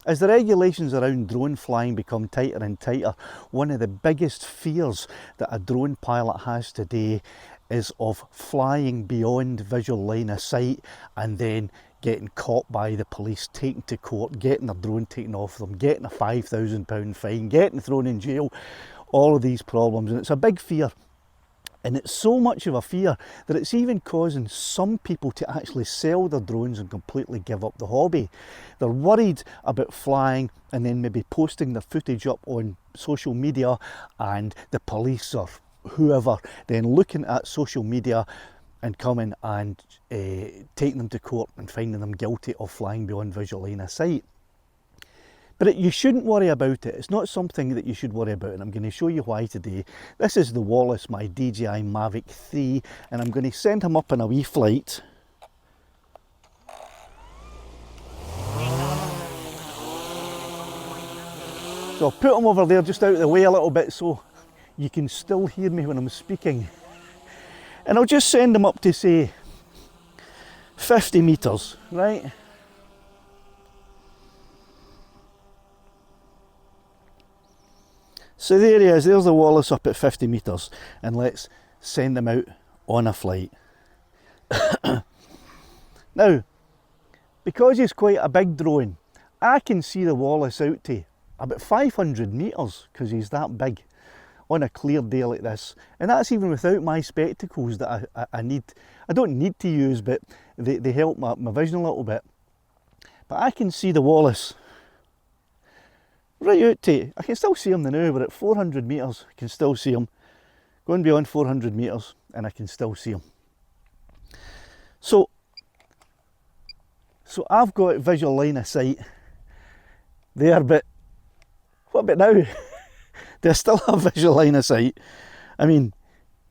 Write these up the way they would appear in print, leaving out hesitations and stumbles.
As the regulations around drone flying become tighter and tighter, one of the biggest fears that a drone pilot has today is of flying beyond visual line of sight and then getting caught by the police, taken to court, getting their drone taken off them, getting a £5,000 fine, getting thrown in jail, all of these problems. And it's a big fear. And it's so much of a fear that it's even causing some people to actually sell their drones and completely give up the hobby. They're worried about flying and then maybe posting their footage up on social media, and the police or whoever then looking at social media and coming and taking them to court and finding them guilty of flying beyond visual line of sight. But you shouldn't worry about it. It's not something that you should worry about, and I'm going to show you why today. This is the Wallace, my DJI Mavic 3, and I'm going to send him up on a wee flight. So I'll put him over there just out of the way a little bit so you can still hear me when I'm speaking. And I'll just send him up to, say, 50 metres, right? So there he is, there's the Wallace up at 50 metres, and let's send him out on a flight. Now, because he's quite a big drone, I can see the Wallace out to about 500 metres because he's that big on a clear day like this. And that's even without my spectacles that I need. I don't need to use, but they help my vision a little bit. But I can see the Wallace right out to, I can still see him now, we're at 400 metres, I can still see him. Going beyond 400 metres and I can still see him. So I've got visual line of sight there, but what about now? Do I still have visual line of sight? I mean,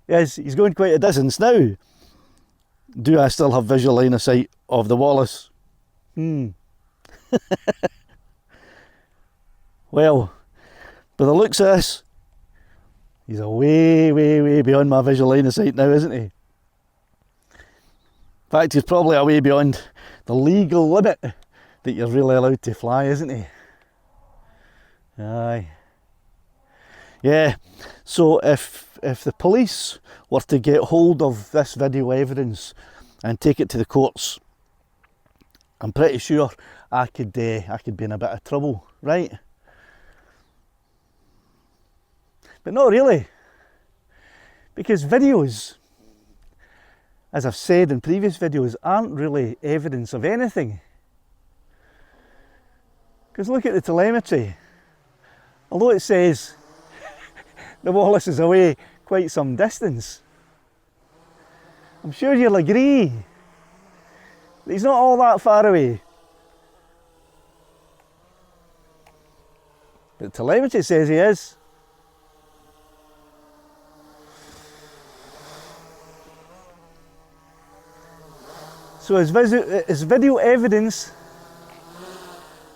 yes, he's going quite a distance now. Do I still have visual line of sight of the Wallace? Well, by the looks of this, he's a way beyond my visual line of sight now, isn't he? In fact, he's probably a way beyond the legal limit that you're really allowed to fly, isn't he? Aye. Yeah, so if the police were to get hold of this video evidence and take it to the courts, I'm pretty sure I could be in a bit of trouble, right? But not really, because videos, as I've said in previous videos, aren't really evidence of anything. Because look at the telemetry. Although it says the Wallace is away quite some distance, I'm sure you'll agree that he's not all that far away. But the telemetry says he is. So is video evidence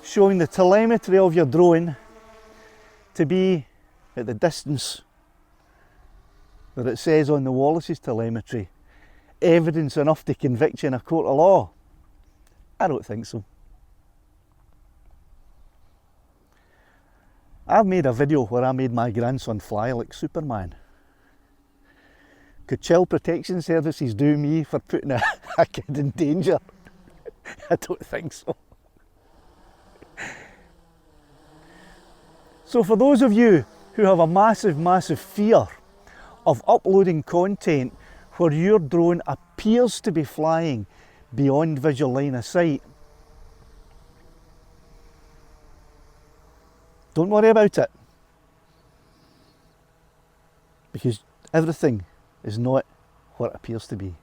showing the telemetry of your drone to be at the distance that it says on the Wallace's telemetry evidence enough to convict you in a court of law? I don't think so. I've made a video where I made my grandson fly like Superman. Could Child Protection Services do me for putting a kid in danger? I don't think so. So for those of you who have a massive fear of uploading content where your drone appears to be flying beyond visual line of sight, don't worry about it, because everything is not what it appears to be.